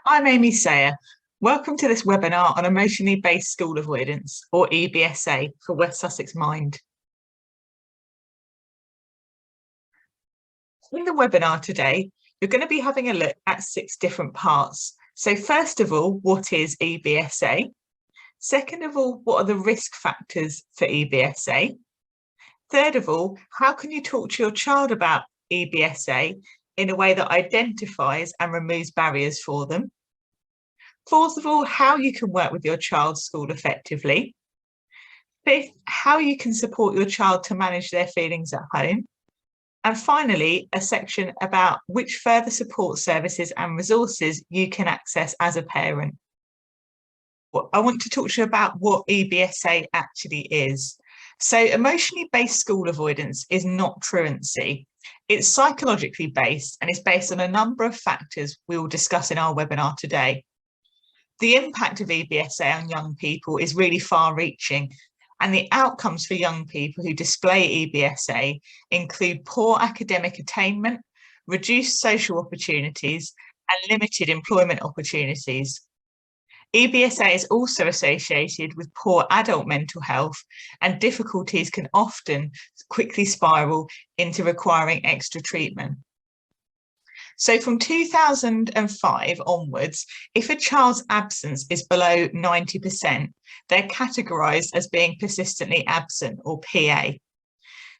I'm Amy Sayer. Welcome to this webinar on emotionally based school avoidance, or EBSA, for West Sussex Mind. In the webinar today, you're going to be having a look at 6 different parts. So first of all, what is EBSA? Second of all, what are the risk factors for EBSA? Third of all, how can you talk to your child about EBSA in a way that identifies and removes barriers for them? Fourth of all, how you can work with your child's school effectively. Fifth, how you can support your child to manage their feelings at home. And finally, a section about which further support services and resources you can access as a parent. I want to talk to you about what EBSA actually is. So emotionally based school avoidance is not truancy. It's psychologically based and is based on a number of factors we will discuss in our webinar today. The impact of EBSA on young people is really far-reaching, and the outcomes for young people who display EBSA include poor academic attainment, reduced social opportunities, and limited employment opportunities. EBSA is also associated with poor adult mental health, and difficulties can often quickly spiral into requiring extra treatment. So from 2005 onwards, if a child's absence is below 90%, they're categorised as being persistently absent, or PA.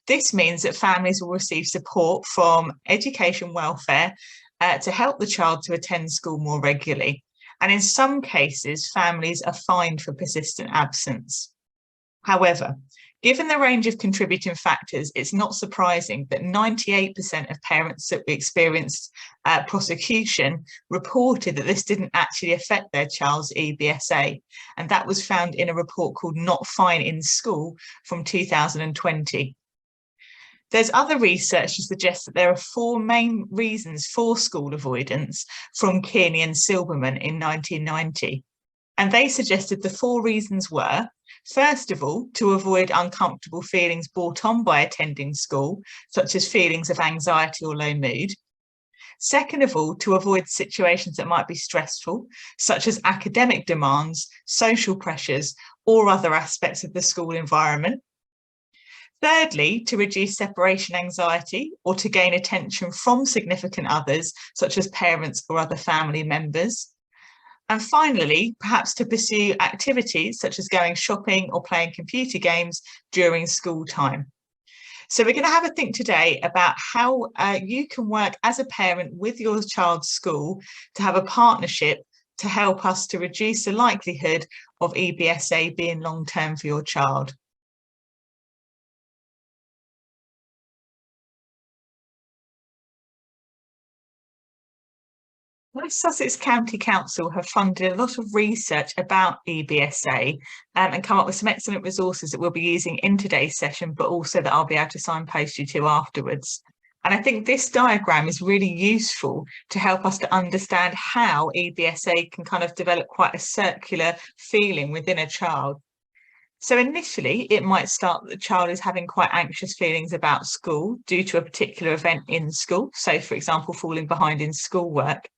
This means that families will receive support from education welfare to help the child to attend school more regularly. And in some cases, families are fined for persistent absence. However, given the range of contributing factors, it's not surprising that 98% of parents that experienced prosecution reported that this didn't actually affect their child's EBSA. And that was found in a report called Not Fine in School from 2020. There's other research to suggest that there are 4 main reasons for school avoidance from Kearney and Silberman in 1990. And they suggested the 4 reasons were: first of all, to avoid uncomfortable feelings brought on by attending school, such as feelings of anxiety or low mood. Second of all, to avoid situations that might be stressful, such as academic demands, social pressures, or other aspects of the school environment. Thirdly, to reduce separation anxiety or to gain attention from significant others, such as parents or other family members. And finally, perhaps to pursue activities such as going shopping or playing computer games during school time. So we're going to have a think today about how you can work as a parent with your child's school to have a partnership to help us to reduce the likelihood of EBSA being long-term for your child. West Sussex County Council have funded a lot of research about EBSA and come up with some excellent resources that we'll be using in today's session, but also that I'll be able to signpost you to afterwards. And I think this diagram is really useful to help us to understand how EBSA can kind of develop quite a circular feeling within a child. So initially, it might start that the child is having quite anxious feelings about school due to a particular event in school. So, for example, falling behind in schoolwork,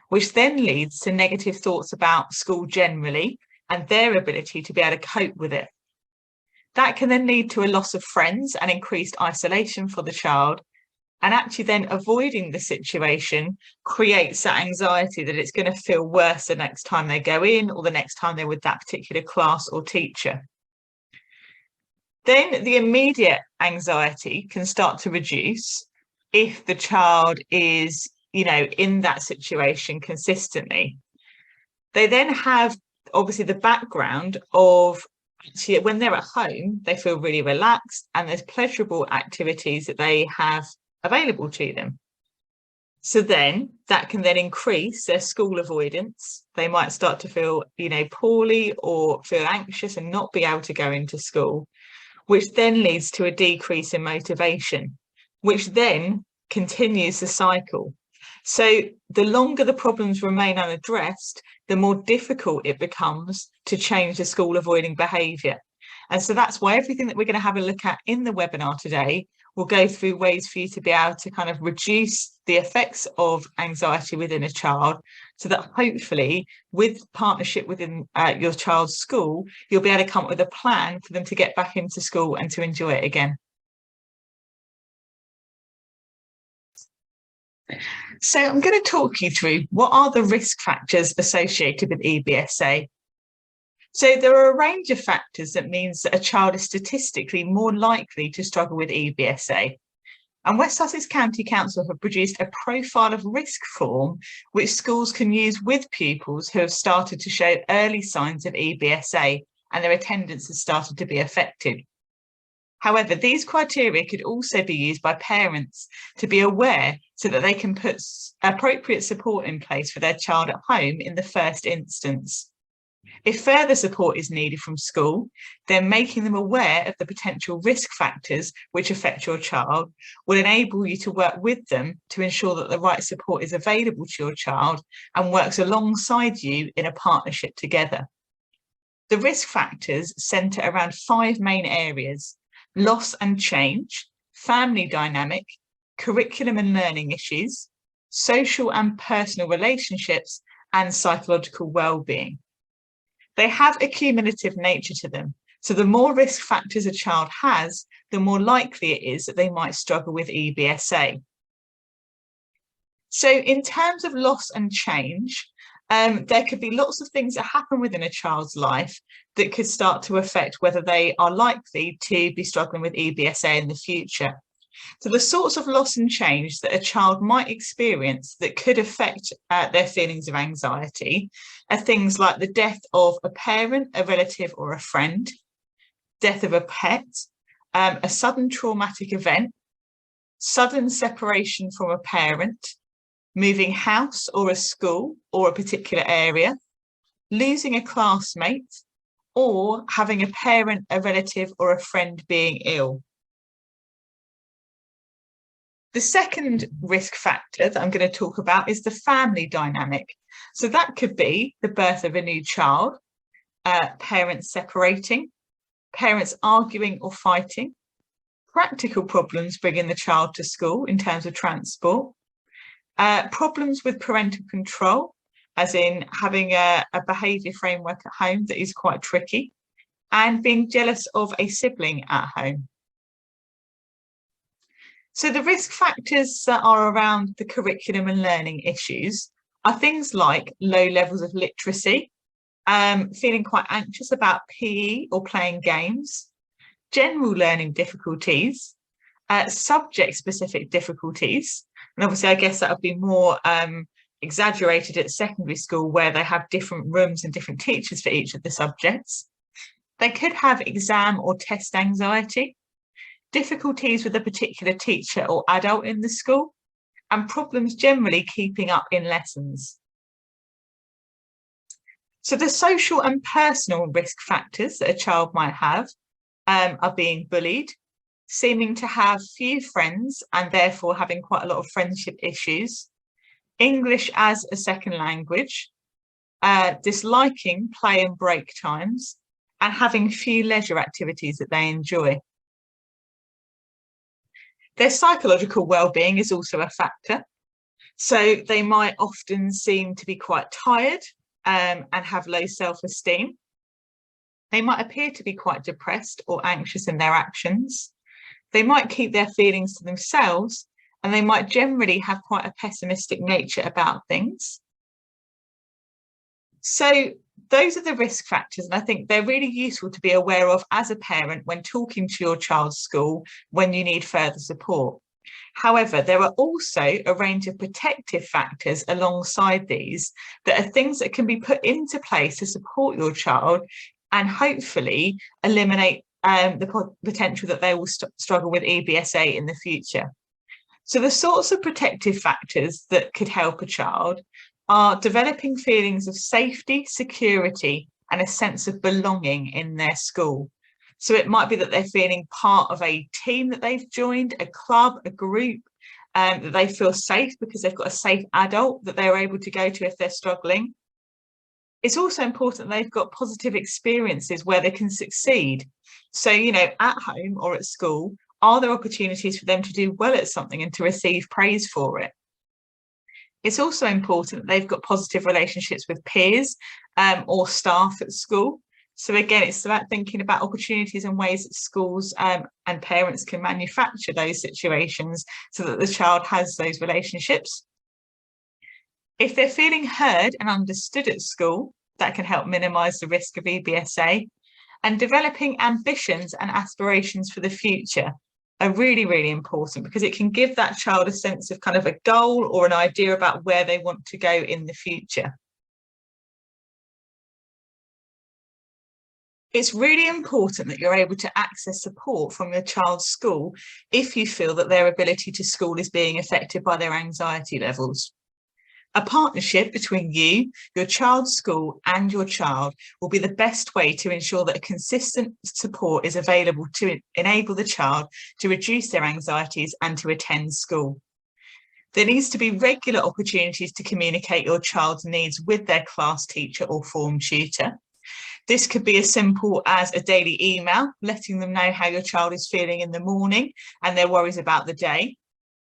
which then leads to negative thoughts about school generally and their ability to be able to cope with it. That can then lead to a loss of friends and increased isolation for the child. And actually then avoiding the situation creates that anxiety that it's going to feel worse the next time they go in or the next time they're with that particular class or teacher. Then the immediate anxiety can start to reduce if the child is in that situation consistently. They then have obviously the background of when they're at home, they feel really relaxed and there's pleasurable activities that they have available to them. So then that can then increase their school avoidance. They might start to feel, poorly or feel anxious and not be able to go into school, which then leads to a decrease in motivation, which then continues the cycle. So the longer the problems remain unaddressed, the more difficult it becomes to change the school avoiding behaviour. And so that's why everything that we're going to have a look at in the webinar today we'll go through ways for you to be able to kind of reduce the effects of anxiety within a child, so that hopefully with partnership within your child's school, you'll be able to come up with a plan for them to get back into school and to enjoy it again. So I'm going to talk you through what are the risk factors associated with EBSA. So there are a range of factors that means that a child is statistically more likely to struggle with EBSA. And West Sussex County Council have produced a profile of risk form which schools can use with pupils who have started to show early signs of EBSA and their attendance has started to be affected. However, these criteria could also be used by parents to be aware so that they can put appropriate support in place for their child at home in the first instance. If further support is needed from school, then making them aware of the potential risk factors which affect your child will enable you to work with them to ensure that the right support is available to your child and works alongside you in a partnership together. The risk factors centre around 5 main areas: loss and change, family dynamic, curriculum and learning issues, social and personal relationships, and psychological well-being. They have a cumulative nature to them, so the more risk factors a child has, the more likely it is that they might struggle with EBSA. So in terms of loss and change, there could be lots of things that happen within a child's life that could start to affect whether they are likely to be struggling with EBSA in the future. So the sorts of loss and change that a child might experience that could affect their feelings of anxiety are things like the death of a parent, a relative or a friend, death of a pet, a sudden traumatic event, sudden separation from a parent, moving house or a school or a particular area, losing a classmate, or having a parent, a relative or a friend being ill. The second risk factor that I'm going to talk about is the family dynamic. So that could be the birth of a new child, parents separating, parents arguing or fighting, practical problems bringing the child to school in terms of transport, problems with parental control, as in having a behaviour framework at home that is quite tricky, and being jealous of a sibling at home. So the risk factors that are around the curriculum and learning issues are things like low levels of literacy, feeling quite anxious about PE or playing games, general learning difficulties, subject-specific difficulties, and obviously I guess that would be more exaggerated at secondary school where they have different rooms and different teachers for each of the subjects. They could have exam or test anxiety, difficulties with a particular teacher or adult in the school, and problems generally keeping up in lessons. So the social and personal risk factors that a child might have are being bullied, seeming to have few friends and therefore having quite a lot of friendship issues, English as a second language, disliking play and break times, and having few leisure activities that they enjoy. Their psychological well-being is also a factor. So they might often seem to be quite tired and have low self-esteem. They might appear to be quite depressed or anxious in their actions. They might keep their feelings to themselves, and they might generally have quite a pessimistic nature about things. So those are the risk factors, and I think they're really useful to be aware of as a parent when talking to your child's school when you need further support. However, there are also a range of protective factors alongside these that are things that can be put into place to support your child and hopefully eliminate the potential that they will struggle with EBSA in the future. So the sorts of protective factors that could help a child are developing feelings of safety, security, and a sense of belonging in their school. So it might be that they're feeling part of a team that they've joined, a club, a group, that they feel safe because they've got a safe adult that they're able to go to if they're struggling. It's also important they've got positive experiences where they can succeed. So, you know, at home or at school, Are there opportunities for them to do well at something and to receive praise for it? It's also important that they've got positive relationships with peers or staff at school. So again, it's about thinking about opportunities and ways that schools and parents can manufacture those situations so that the child has those relationships. If they're feeling heard and understood at school, that can help minimise the risk of EBSA. And developing ambitions and aspirations for the future are really, really important because it can give that child a sense of kind of a goal or an idea about where they want to go in the future. It's really important that you're able to access support from your child's school if you feel that their ability to school is being affected by their anxiety levels. A partnership between you, your child's school and your child will be the best way to ensure that a consistent support is available to enable the child to reduce their anxieties and to attend school. There needs to be regular opportunities to communicate your child's needs with their class teacher or form tutor. This could be as simple as a daily email, letting them know how your child is feeling in the morning and their worries about the day,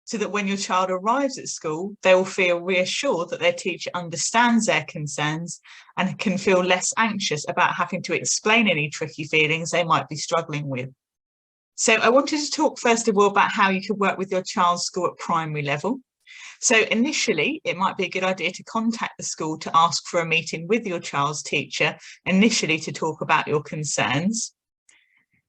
so that when your child arrives at school, they will feel reassured that their teacher understands their concerns and can feel less anxious about having to explain any tricky feelings they might be struggling with. So I wanted to talk first of all about how you could work with your child's school at primary level. So initially, it might be a good idea to contact the school to ask for a meeting with your child's teacher, initially to talk about your concerns.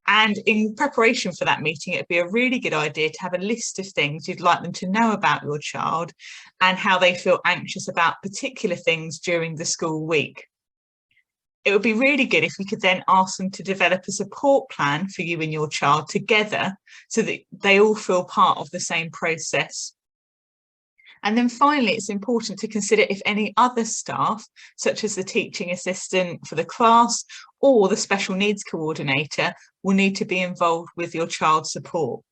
And in preparation for that meeting, it'd be a really good idea to have a list of things you'd like them to know about your child and how they feel anxious about particular things during the school week. It would be really good if you could then ask them to develop a support plan for you and your child together so that they all feel part of the same process. And then finally, it's important to consider if any other staff, such as the teaching assistant for the class or the special needs coordinator, will need to be involved with your child's support.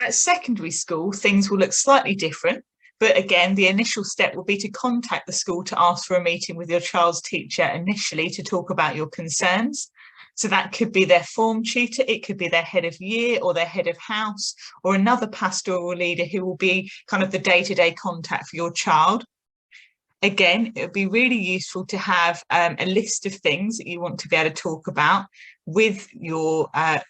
At secondary school, things will look slightly different, but again, the initial step will be to contact the school to ask for a meeting with your child's teacher initially to talk about your concerns. So that could be their form tutor, it could be their head of year or their head of house or another pastoral leader who will be kind of the day-to-day contact for your child. Again, it would be really useful to have a list of things that you want to be able to talk about with your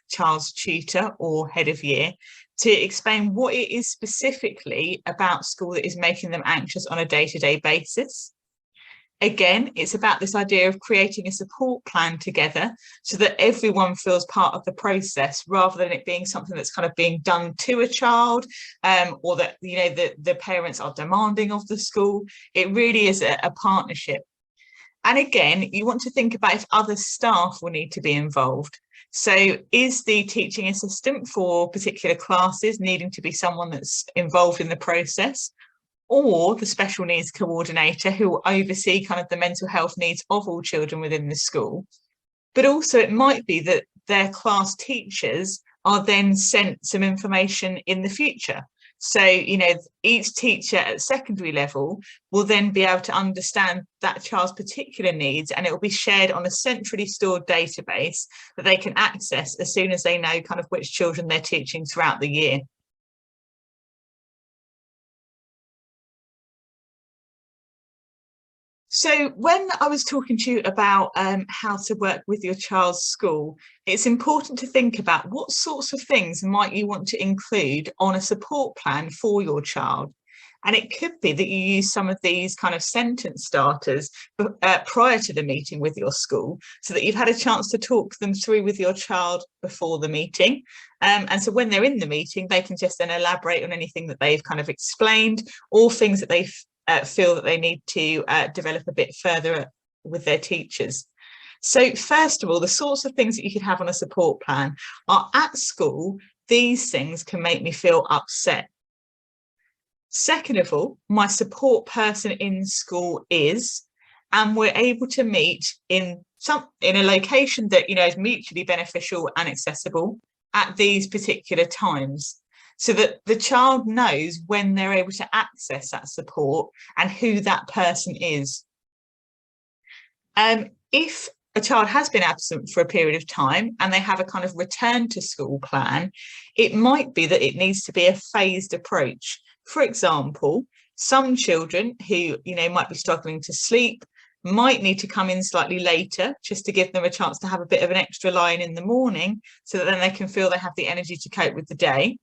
child's tutor or head of year to explain what it is specifically about school that is making them anxious on a day-to-day basis. Again, it's about this idea of creating a support plan together so that everyone feels part of the process rather than it being something that's kind of being done to a child or that, you know, the parents are demanding of the school. It really is a partnership. And again, you want to think about if other staff will need to be involved. So is the teaching assistant for particular classes needing to be someone that's involved in the process? Or the special needs coordinator who will oversee kind of the mental health needs of all children within the school. But also it might be that their class teachers are then sent some information in the future. So, you know, each teacher at secondary level will then be able to understand that child's particular needs and it will be shared on a centrally stored database that they can access as soon as they know kind of which children they're teaching throughout the year. So when I was talking to you about how to work with your child's school, it's important to think about what sorts of things might you want to include on a support plan for your child. And it could be that you use some of these kind of sentence starters prior to the meeting with your school so that you've had a chance to talk them through with your child before the meeting. And so when they're in the meeting, they can just then elaborate on anything that they've kind of explained or things that they've feel that they need to develop a bit further with their teachers. So first of all, the sorts of things that you could have on a support plan are at school, these things can make me feel upset. Second of all, my support person in school is, and we're able to meet in a location that, you know, is mutually beneficial and accessible at these particular times, so that the child knows when they're able to access that support and who that person is. If a child has been absent for a period of time and they have a kind of return to school plan, it might be that it needs to be a phased approach. For example, some children who, might be struggling to sleep might need to come in slightly later just to give them a chance to have a bit of an extra lie-in in the morning so that then they can feel they have the energy to cope with the day.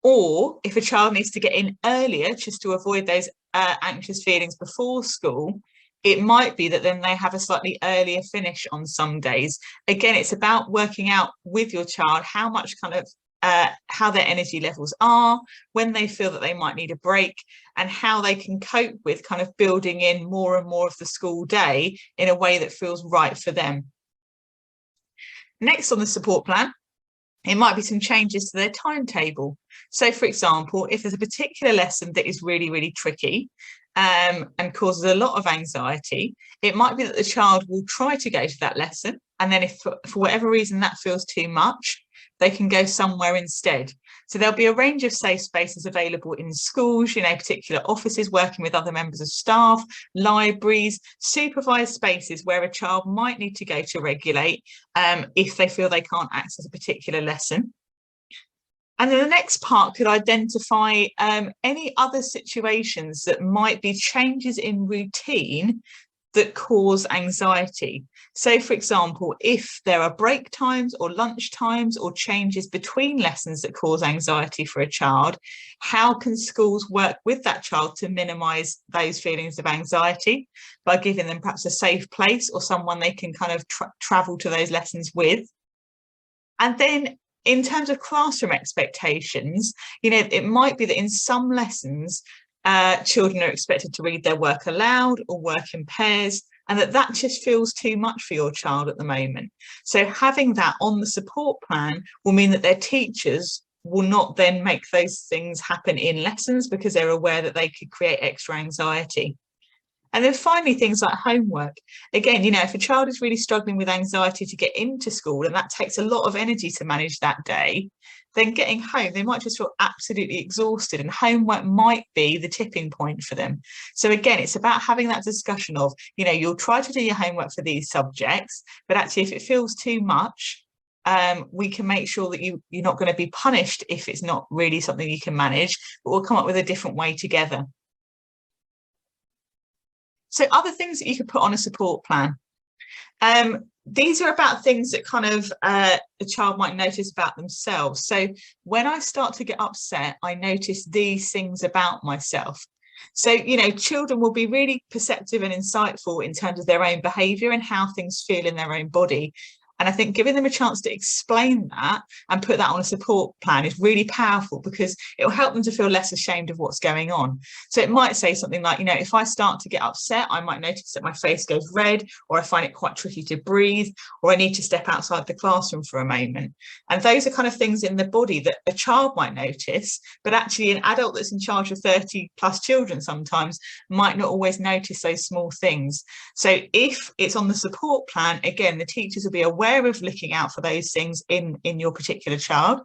Or if a child needs to get in earlier just to avoid those anxious feelings before school, it might be that then they have a slightly earlier finish on some days. Again, it's about working out with your child how much how their energy levels are, when they feel that they might need a break, and how they can cope with kind of building in more and more of the school day in a way that feels right for them. Next on the support plan, it might be some changes to their timetable. So, for example, if there's a particular lesson that is really, really tricky and causes a lot of anxiety, it might be that the child will try to go to that lesson. And then if for whatever reason that feels too much, they can go somewhere instead. So there'll be a range of safe spaces available in schools, particular offices working with other members of staff, libraries, supervised spaces where a child might need to go to regulate if they feel they can't access a particular lesson. And then the next part could identify any other situations that might be changes in routine that cause anxiety. So, for example, if there are break times or lunch times or changes between lessons that cause anxiety for a child, how can schools work with that child to minimise those feelings of anxiety by giving them perhaps a safe place or someone they can kind of travel to those lessons with? And then in terms of classroom expectations, it might be that in some lessons, children are expected to read their work aloud or work in pairs, and that just feels too much for your child at the moment. So having that on the support plan will mean that their teachers will not then make those things happen in lessons because they're aware that they could create extra anxiety. And then finally, things like homework. Again, if a child is really struggling with anxiety to get into school and that takes a lot of energy to manage that day, then getting home, they might just feel absolutely exhausted, and homework might be the tipping point for them. So again, it's about having that discussion of, you'll try to do your homework for these subjects, but actually if it feels too much, we can make sure that you're not going to be punished if it's not really something you can manage, but we'll come up with a different way together. So other things that you could put on a support plan. These are about things that kind of the child might notice about themselves. So when I start to get upset, I notice these things about myself. So, children will be really perceptive and insightful in terms of their own behaviour and how things feel in their own body. And I think giving them a chance to explain that and put that on a support plan is really powerful because it will help them to feel less ashamed of what's going on. So it might say something like, if I start to get upset, I might notice that my face goes red, or I find it quite tricky to breathe, or I need to step outside the classroom for a moment. And those are kind of things in the body that a child might notice, but actually an adult that's in charge of 30 plus children sometimes might not always notice those small things. So if it's on the support plan, again, the teachers will be aware of looking out for those things in your particular child.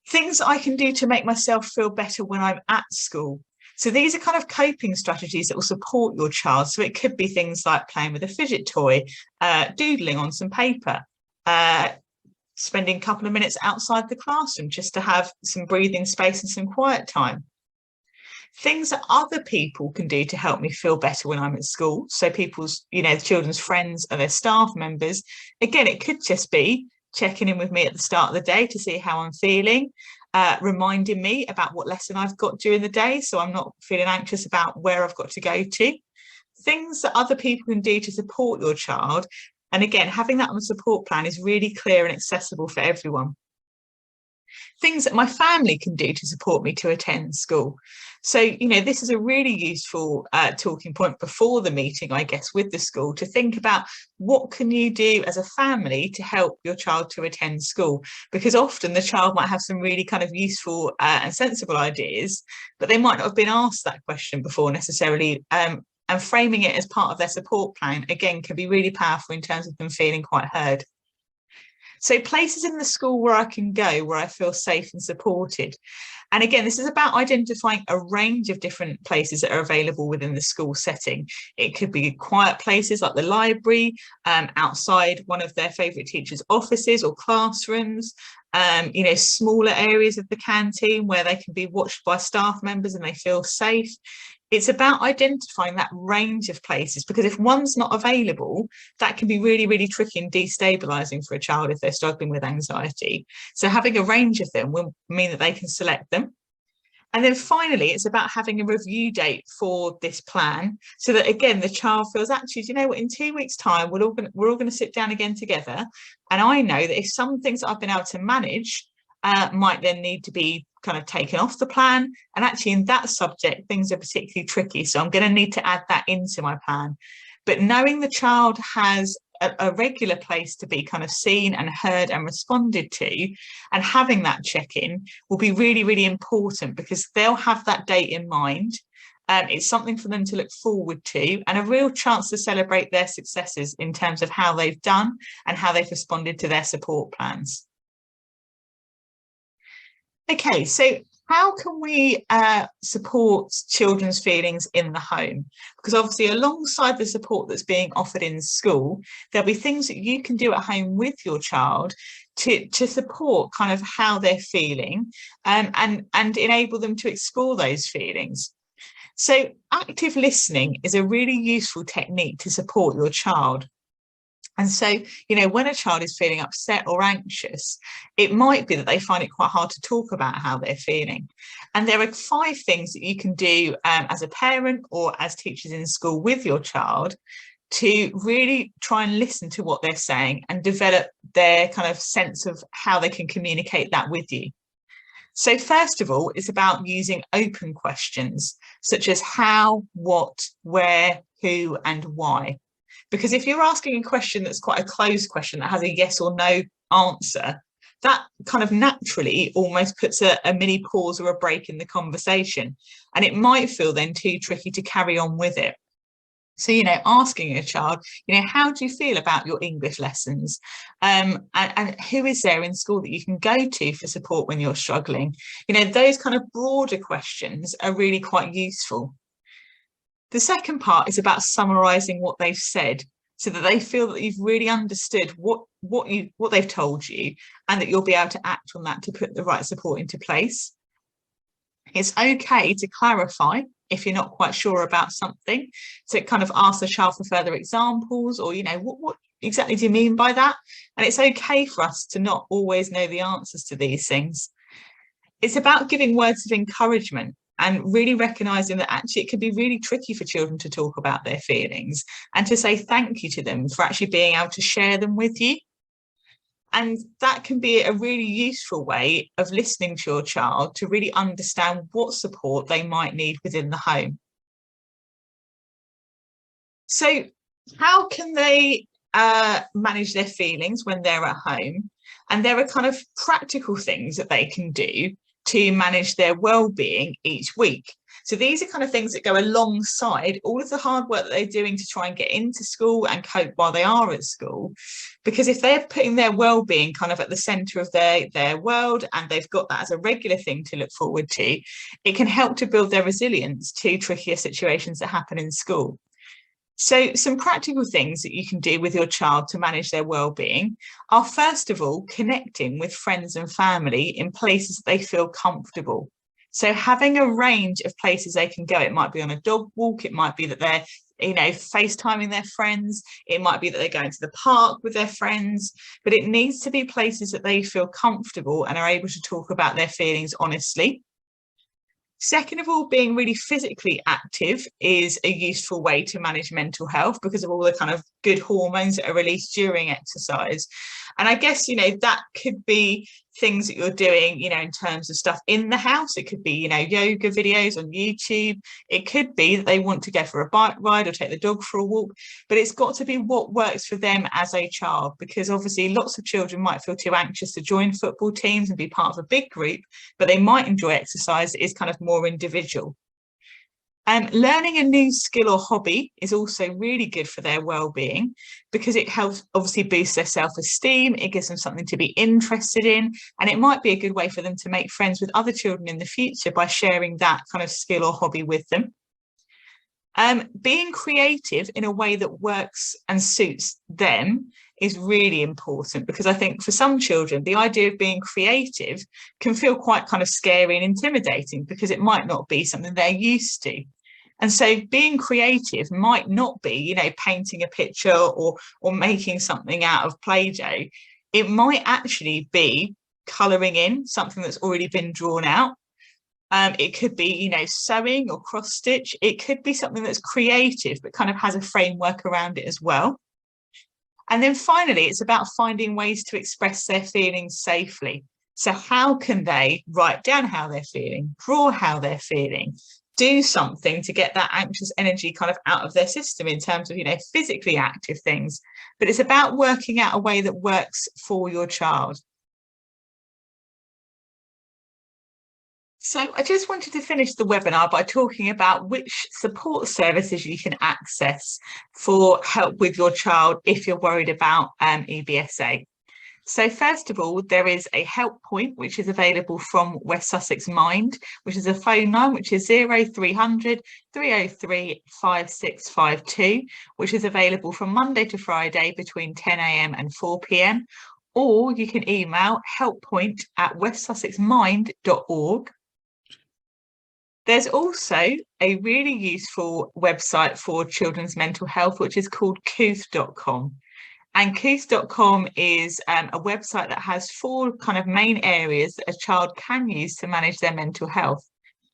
Things I can do to make myself feel better when I'm at school. So these are kind of coping strategies that will support your child. So it could be things like playing with a fidget toy, doodling on some paper, spending a couple of minutes outside the classroom just to have some breathing space and some quiet time. Things that other people can do to help me feel better when I'm at school. So people's, the children's friends and their staff members. Again, it could just be checking in with me at the start of the day to see how I'm feeling, reminding me about what lesson I've got during the day so I'm not feeling anxious about where I've got to go to. Things that other people can do to support your child. And again, having that on the support plan is really clear and accessible for everyone. Things that my family can do to support me to attend school. So, this is a really useful talking point before the meeting, I guess, with the school, to think about what can you do as a family to help your child to attend school? Because often the child might have some really kind of useful and sensible ideas, but they might not have been asked that question before necessarily. And framing it as part of their support plan, again, can be really powerful in terms of them feeling quite heard. So places in the school where I can go, where I feel safe and supported. And again, this is about identifying a range of different places that are available within the school setting. It could be quiet places like the library, outside one of their favourite teachers' offices or classrooms, smaller areas of the canteen where they can be watched by staff members and they feel safe. It's about identifying that range of places, because if one's not available, that can be really, really tricky and destabilising for a child if they're struggling with anxiety. So having a range of them will mean that they can select them. And then finally, it's about having a review date for this plan so that, again, the child feels, actually, do you know what, in 2 weeks' time, we're all going to sit down again together. And I know that if some things that I've been able to manage might then need to be kind of taken off the plan. And actually in that subject, things are particularly tricky. So I'm going to need to add that into my plan. But knowing the child has a regular place to be kind of seen and heard and responded to, and having that check-in will be really, really important, because they'll have that date in mind. It's something for them to look forward to, and a real chance to celebrate their successes in terms of how they've done and how they've responded to their support plans. Okay, so how can we support children's feelings in the home? Because obviously alongside the support that's being offered in school, there'll be things that you can do at home with your child to support kind of how they're feeling, and enable them to explore those feelings. So active listening is a really useful technique to support your child. And so, when a child is feeling upset or anxious, it might be that they find it quite hard to talk about how they're feeling. And there are 5 things that you can do as a parent or as teachers in school with your child to really try and listen to what they're saying and develop their kind of sense of how they can communicate that with you. So first of all, it's about using open questions, such as how, what, where, who, and why. Because if you're asking a question that's quite a closed question that has a yes or no answer, that kind of naturally almost puts a mini pause or a break in the conversation. And it might feel then too tricky to carry on with it. So, asking a child, how do you feel about your English lessons? And who is there in school that you can go to for support when you're struggling? Those kind of broader questions are really quite useful. The second part is about summarising what they've said, so that they feel that you've really understood what they've told you, and that you'll be able to act on that to put the right support into place. It's okay to clarify if you're not quite sure about something, to kind of ask the child for further examples, or what exactly do you mean by that? And it's okay for us to not always know the answers to these things. It's about giving words of encouragement and really recognising that actually it can be really tricky for children to talk about their feelings, and to say thank you to them for actually being able to share them with you. And that can be a really useful way of listening to your child to really understand what support they might need within the home. So how can they manage their feelings when they're at home? And there are kind of practical things that they can do to manage their well-being each week. So these are kind of things that go alongside all of the hard work that they're doing to try and get into school and cope while they are at school. Because if they're putting their well-being kind of at the centre of their world, and they've got that as a regular thing to look forward to, it can help to build their resilience to trickier situations that happen in school. So some practical things that you can do with your child to manage their well-being are, first of all, connecting with friends and family in places that they feel comfortable. So having a range of places they can go. It might be on a dog walk. It might be that they're, FaceTiming their friends. It might be that they're going to the park with their friends, but it needs to be places that they feel comfortable and are able to talk about their feelings honestly. Second of all, being really physically active is a useful way to manage mental health, because of all the kind of good hormones that are released during exercise. And I guess, that could be things that you're doing, in terms of stuff in the house. It could be, yoga videos on YouTube. It could be that they want to go for a bike ride or take the dog for a walk, but it's got to be what works for them as a child, because obviously lots of children might feel too anxious to join football teams and be part of a big group, but they might enjoy exercise that is kind of more individual. Learning a new skill or hobby is also really good for their well-being because it helps obviously boost their self-esteem. It gives them something to be interested in, and it might be a good way for them to make friends with other children in the future by sharing that kind of skill or hobby with them. Being creative in a way that works and suits them is really important, because I think for some children, the idea of being creative can feel quite kind of scary and intimidating because it might not be something they're used to. And so being creative might not be, you know, painting a picture or making something out of Play-Doh. It might actually be colouring in something that's already been drawn out. It could be, you know, sewing or cross stitch. It could be something that's creative but kind of has a framework around it as well. And then finally, it's about finding ways to express their feelings safely. So how can they write down how they're feeling, draw how they're feeling, do something to get that anxious energy kind of out of their system in terms of, you know, physically active things. But it's about working out a way that works for your child. So I just wanted to finish the webinar by talking about which support services you can access for help with your child if you're worried about EBSA. So first of all, there is a help point which is available from West Sussex Mind, which is a phone line which is 0300 303 5652, which is available from Monday to Friday between 10 AM and 4 PM. Or you can email helppoint@westsussexmind.org. There's also a really useful website for children's mental health, which is called couth.com. And couth.com is a website that has 4 kind of main areas that a child can use to manage their mental health.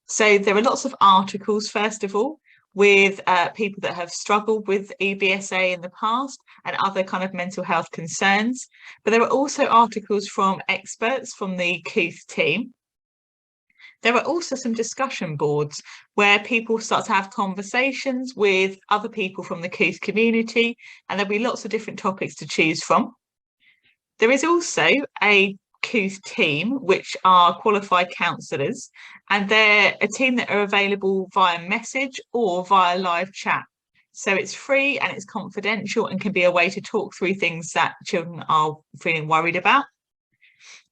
So there are lots of articles, first of all, with people that have struggled with EBSA in the past and other kind of mental health concerns. But there are also articles from experts from the Couth team. There are also some discussion boards where people start to have conversations with other people from the Couth community, and there'll be lots of different topics to choose from. There is also a Couth team, which are qualified counsellors, and they're a team that are available via message or via live chat. So it's free and it's confidential and can be a way to talk through things that children are feeling worried about.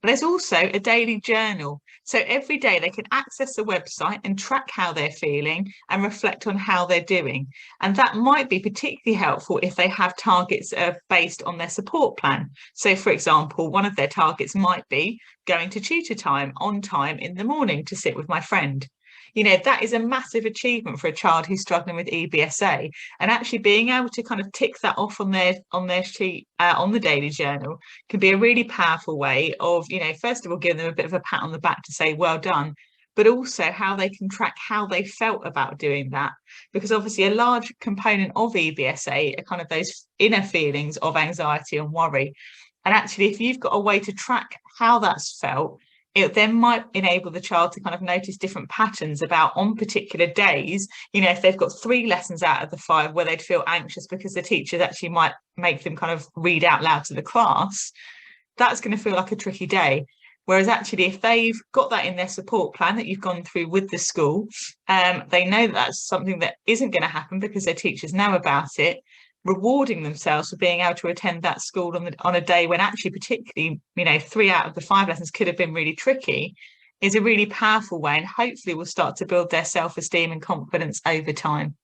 There's also a daily journal. So every day they can access the website and track how they're feeling and reflect on how they're doing. And that might be particularly helpful if they have targets based on their support plan. So for example, one of their targets might be going to tutor time on time in the morning to sit with my friend. You know, that is a massive achievement for a child who's struggling with EBSA, and actually being able to kind of tick that off on their sheet on the daily journal can be a really powerful way of, you know, first of all, giving them a bit of a pat on the back to say well done, but also how they can track how they felt about doing that, because obviously a large component of EBSA are kind of those inner feelings of anxiety and worry. And actually, if you've got a way to track how that's felt, it then might enable the child to kind of notice different patterns about on particular days, you know, if they've got 3 lessons out of the 5 where they'd feel anxious because the teachers actually might make them kind of read out loud to the class, that's going to feel like a tricky day. Whereas actually, if they've got that in their support plan that you've gone through with the school, they know that that's something that isn't going to happen because their teachers know about it. Rewarding themselves for being able to attend that school on a day when actually particularly, you know, 3 out of the 5 lessons could have been really tricky is a really powerful way, and hopefully will start to build their self-esteem and confidence over time.